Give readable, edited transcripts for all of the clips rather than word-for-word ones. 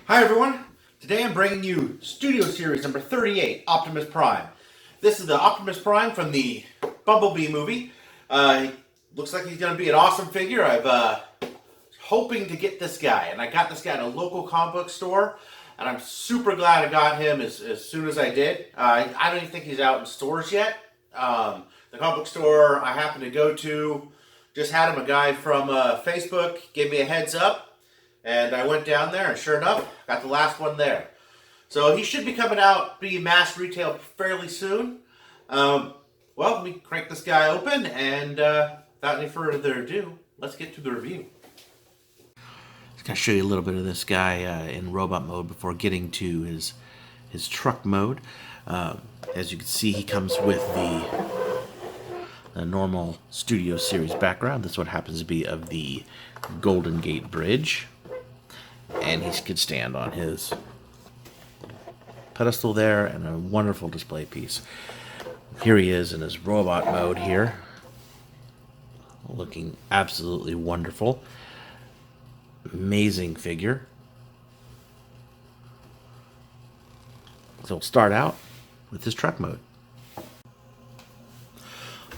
Hi everyone! Today I'm bringing you Studio Series number 38, Optimus Prime. This is the Optimus Prime from the Bumblebee movie. Looks like he's going to be an awesome figure. I've hoping to get this guy, and I got this guy at a local comic book store, and I'm super glad I got him as soon as I did. I don't even think he's out in stores yet. The comic book store I happened to go to just had him. A guy from Facebook gave me a heads up. And I went down there, and sure enough, got the last one there. So he should be coming out, be mass retail fairly soon. Well, let me crank this guy open, and without any further ado, let's get to the review. Just gonna show you a little bit of this guy in robot mode before getting to his truck mode. As you can see, he comes with the normal Studio Series background. This one happens to be of the Golden Gate Bridge. And he could stand on his pedestal there, and a wonderful display piece. Here he is in his robot mode here, looking absolutely wonderful. Amazing figure. So we'll start out with his truck mode.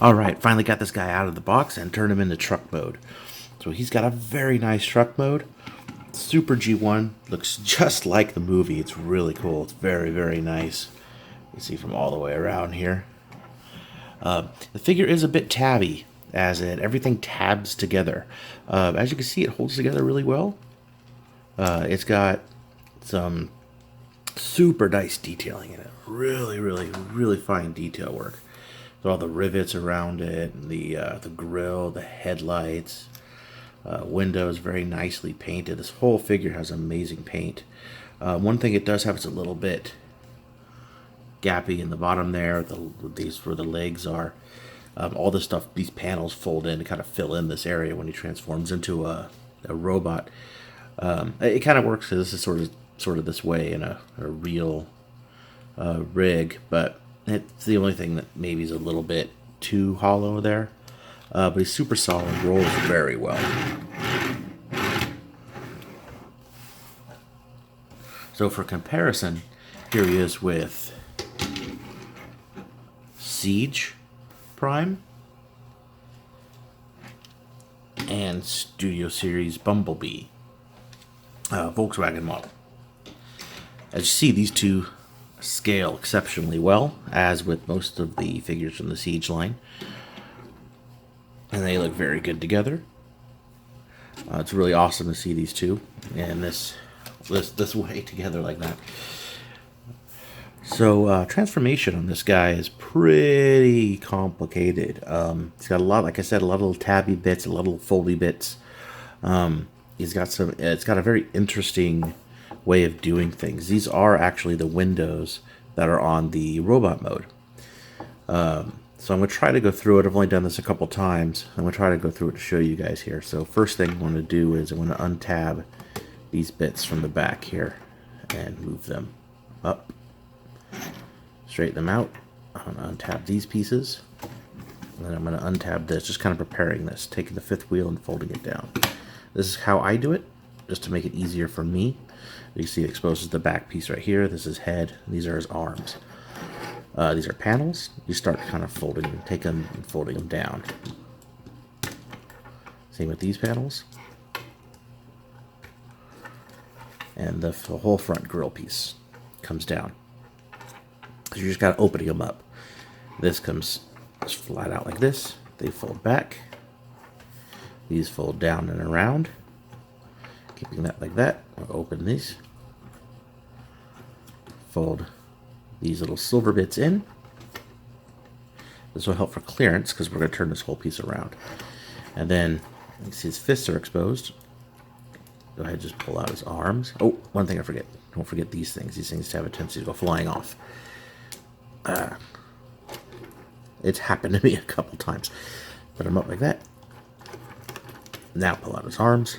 Alright, finally got this guy out of the box and turned him into truck mode. So he's got a very nice truck mode. Super G1, looks just like the movie. It's really cool. It's very, very nice. You can see from all the way around here. The figure is a bit tabby, as everything tabs together. As you can see, it holds together really well. It's got some super nice detailing in it. Really, really, really fine detail work. So all the rivets around it, and the grill, the headlights. Windows very nicely painted. This whole figure has amazing paint. One thing it does have is a little bit gappy in the bottom there. These where the legs are. All this stuff, these panels fold in to kind of fill in this area when he transforms into a robot. It kind of works because this is sort of this way in a real rig, but it's the only thing that maybe is a little bit too hollow there. But he's super solid, rolls very well. So for comparison, here he is with Siege Prime and Studio Series Bumblebee, Volkswagen model. As you see, these two scale exceptionally well, as with most of the figures from the Siege line. And they look very good together. It's really awesome to see these two and this way together like that. So transformation on this guy is pretty complicated. He's got a lot, like I said, a lot of little tabby bits, a lot of little foldy bits. He's got some. It's got a very interesting way of doing things. These are actually the windows that are on the robot mode. So I'm going to try to go through it. I've only done this a couple times. I'm going to try to go through it to show you guys here. So first thing I'm going to do is I'm going to untab these bits from the back here and move them up. Straighten them out. I'm going to untab these pieces. And then I'm going to untab this, just kind of preparing this, taking the fifth wheel and folding it down. This is how I do it, just to make it easier for me. You see it exposes the back piece right here. This is head. These are his arms. These are panels. You start kind of folding them, take them and folding them down. Same with these panels. And the whole front grill piece comes down. So you just got to opening them up. This comes flat out like this. They fold back. These fold down and around. Keeping that like that. I'll open these. Fold these little silver bits in. This will help for clearance because we're going to turn this whole piece around. And then you see his fists are exposed. Go ahead and just pull out his arms. Oh, one thing I forget. Don't forget these things. These things have a tendency to go flying off. It's happened to me a couple times. Put him up like that. Now pull out his arms.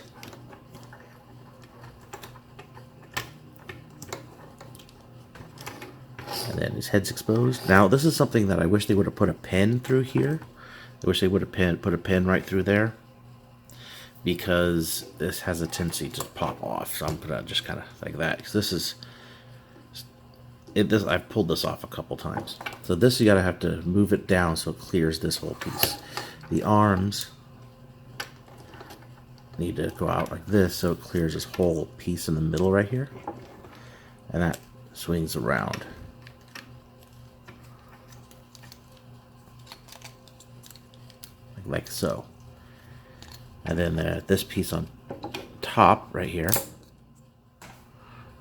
And then his head's exposed. Now, this is something that I wish they would have put a pin through here. I wish they would have put a pin right through there. because this has a tendency to pop off. So I'm gonna just kind of like that, because this is it. This I've pulled this off a couple times. So this you gotta have to move it down so it clears this whole piece. The arms need to go out like this so it clears this whole piece in the middle right here, and that swings around. Like so. And then this piece on top right here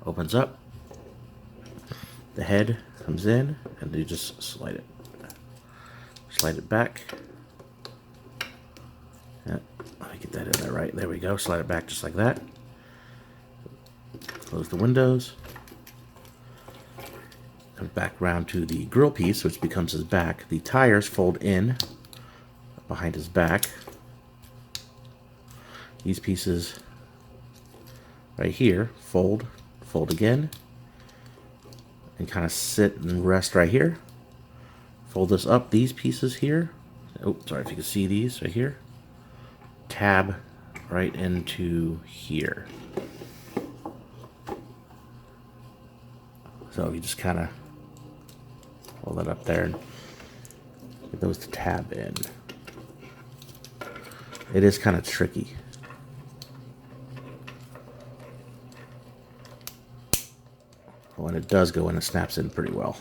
opens up. The head comes in, and you just slide it back. Yeah, let me get that in there right. There we go. Slide it back just like that. Close the windows. Comes back around to the grill piece, which becomes his back. The tires fold in behind his back. These pieces right here fold again, and kind of sit and rest right here. Fold this up. These pieces here, oh, sorry if you can see these right here, tab right into here. So you just kind of hold that up there and get those to tab in. It is kind of tricky. When it does go in, it snaps in pretty well.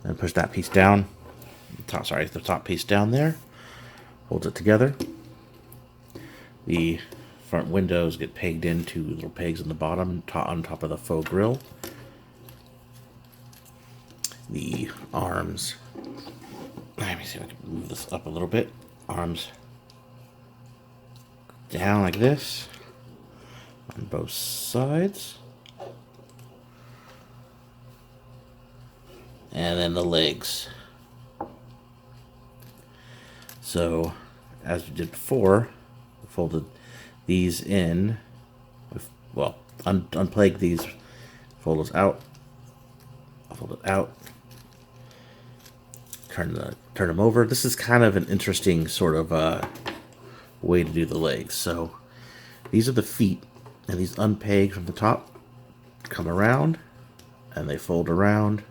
Then push that piece down. The top piece down there. Holds it together. The front windows get pegged into little pegs on the bottom, on top of the faux grill. The arms. Let me see if I can move this up a little bit. Arms down like this on both sides. And then the legs. So, as we did before, we folded these in. Well, unplague these, fold those out, fold it out, turn them over. This is kind of an interesting sort of way to do the legs. So, these are the feet, and these unpeg from the top come around, and they fold around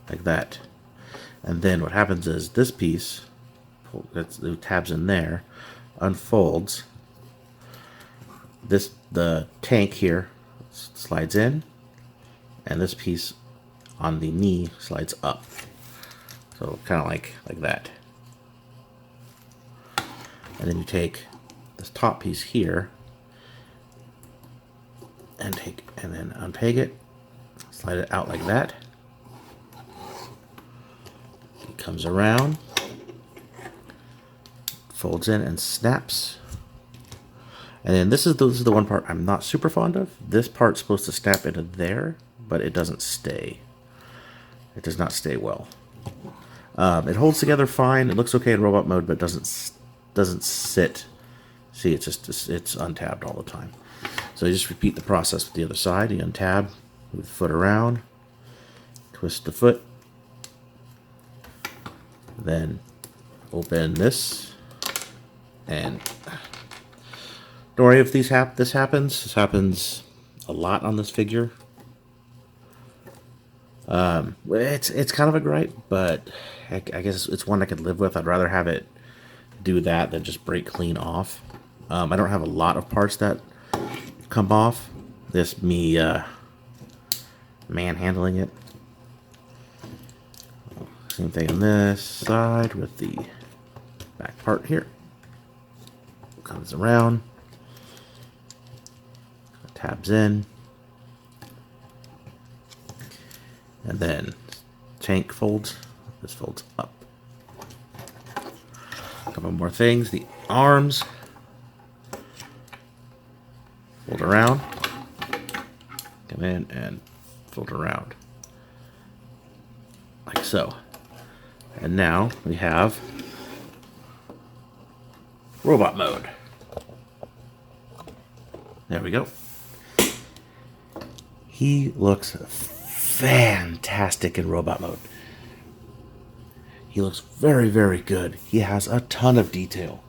like that. And then what happens is this piece, the tabs in there, unfolds. The tank here slides in, and this piece on the knee slides up. So kind of like that. And then you take this top piece here and then unpeg it, slide it out like that. It comes around, folds in and snaps. And then this is the one part I'm not super fond of. This part's supposed to snap into there, but it doesn't stay. It does not stay well. It holds together fine. It looks okay in robot mode, but doesn't sit. See, it's untabbed all the time. So you just repeat the process with the other side. You untab, move the foot around, twist the foot, then open this, and don't worry if this happens. This happens a lot on this figure. It's kind of a gripe, but I guess it's one I could live with. I'd rather have it do that than just break clean off. I don't have a lot of parts that come off. This me manhandling it. Same thing on this side with the back part here. Comes around, tabs in, and then tank folds. This folds up. A couple more things. The arms fold around, come in and fold around like so. And now we have robot mode. There we go. He looks fantastic in robot mode. He looks very, very good. He has a ton of detail.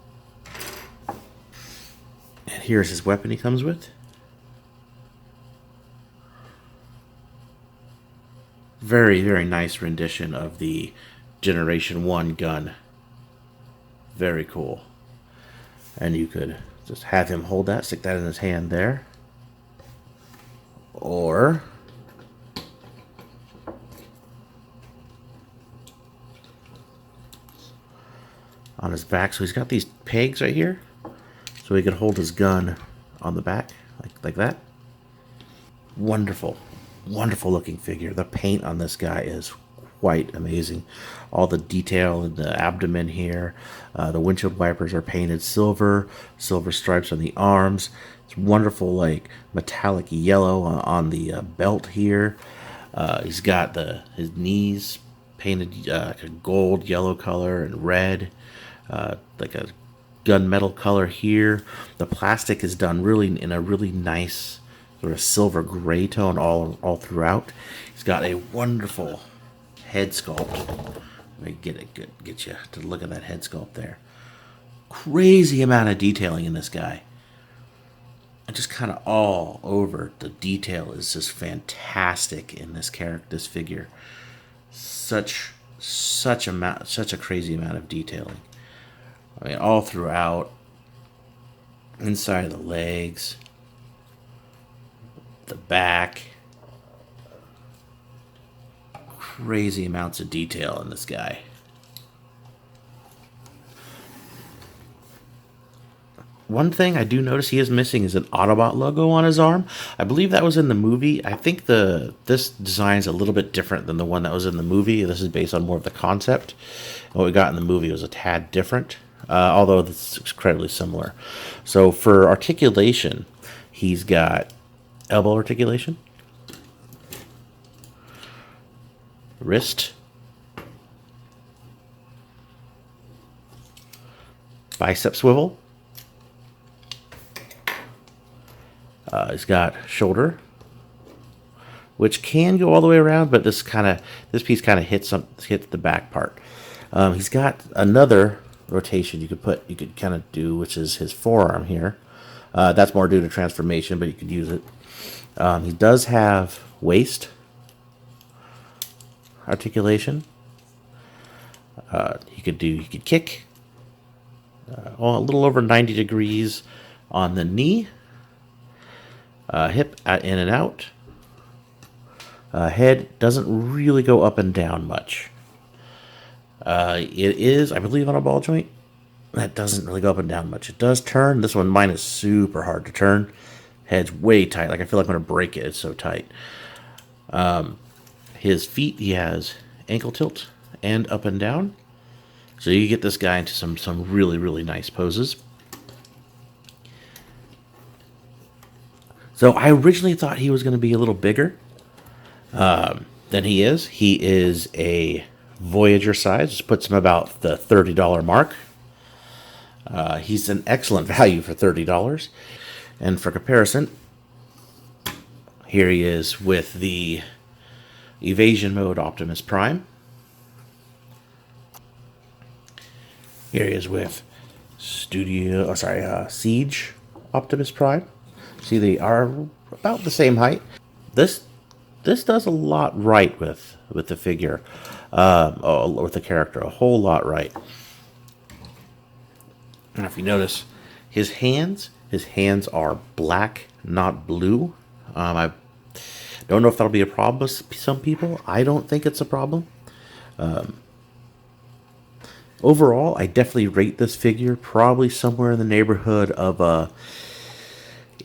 And here's his weapon he comes with. Very, very nice rendition of the Generation 1 gun. Very cool. And you could just have him hold that, stick that in his hand there. Or on his back. So he's got these pegs right here. So he could hold his gun on the back, like that. Wonderful. Wonderful looking figure. The paint on this guy is quite amazing. All the detail in the abdomen here. The windshield wipers are painted silver. Silver stripes on the arms. It's wonderful, like metallic yellow on the belt here. He's got his knees painted like a gold, yellow color and red, like a gunmetal color here. The plastic is done really in a really nice sort of silver gray tone all throughout. He's got a wonderful head sculpt. Let me get you to look at that head sculpt there. Crazy amount of detailing in this guy. And just kind of all over, the detail is just fantastic in this character, this figure. Such a crazy amount of detailing. I mean, all throughout, inside of the legs, the back. Crazy amounts of detail in this guy. One thing I do notice he is missing is an Autobot logo on his arm. I believe that was in the movie. I think this design is a little bit different than the one that was in the movie. This is based on more of the concept. What we got in the movie was a tad different, although it's incredibly similar. So for articulation, he's got elbow articulation, wrist, bicep swivel. He's got shoulder, which can go all the way around, but this piece kind of hits the back part. He's got another rotation you could kind of do, which is his forearm here. That's more due to transformation, but you could use it. He does have waist articulation. He could kick a little over 90 degrees on the knee. Hip in and out. Head doesn't really go up and down much. It is, I believe, on a ball joint. That doesn't really go up and down much. It does turn. Mine is super hard to turn. Head's way tight. Like I feel like I'm going to break it. It's so tight. His feet, he has ankle tilt and up and down. So you get this guy into some really, really nice poses. So I originally thought he was going to be a little bigger than he is. He is a Voyager size, which puts him about the $30 mark. He's an excellent value for $30. And for comparison, here he is with the Evasion Mode Optimus Prime. Here he is with Siege Optimus Prime. See, they are about the same height. This does a lot right with the figure, with the character, a whole lot right. And if you notice, his hands are black, not blue. I don't know if that'll be a problem with some people. I don't think it's a problem. Overall, I definitely rate this figure probably somewhere in the neighborhood of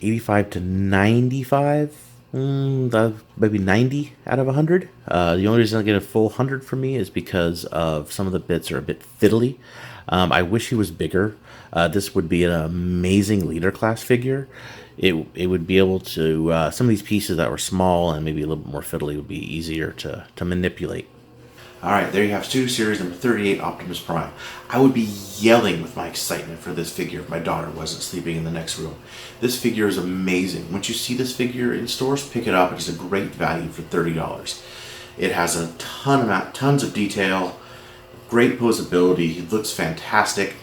85 to 95, maybe 90 out of 100. The only reason I get a full 100 from me is because of some of the bits are a bit fiddly. I wish he was bigger. This would be an amazing leader class figure. It would be able to, some of these pieces that were small and maybe a little bit more fiddly would be easier to manipulate. Alright, there you have Studio Series number 38, Optimus Prime. I would be yelling with my excitement for this figure if my daughter wasn't sleeping in the next room. This figure is amazing. Once you see this figure in stores, pick it up. It's a great value for $30. It has a tons of detail, great posability. He looks fantastic.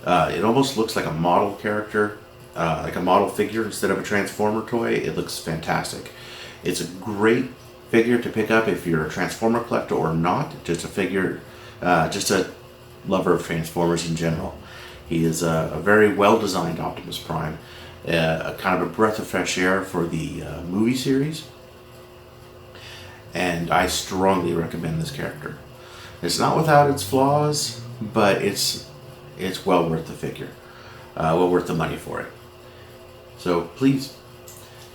It almost looks like a model character, like a model figure instead of a Transformer toy. It looks fantastic. It's a great figure to pick up if you're a Transformer collector or not. Just a figure, just a lover of Transformers in general. He is a very well-designed Optimus Prime, a kind of a breath of fresh air for the movie series, and I strongly recommend this character. It's not without its flaws, but it's well worth the figure, well worth the money for it. So please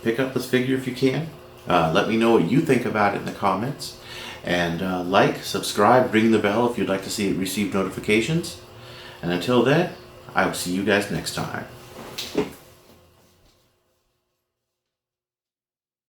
pick up this figure if you can. Let me know what you think about it in the comments, and like, subscribe, ring the bell if you'd like to see it receive notifications. And until then, I will see you guys next time.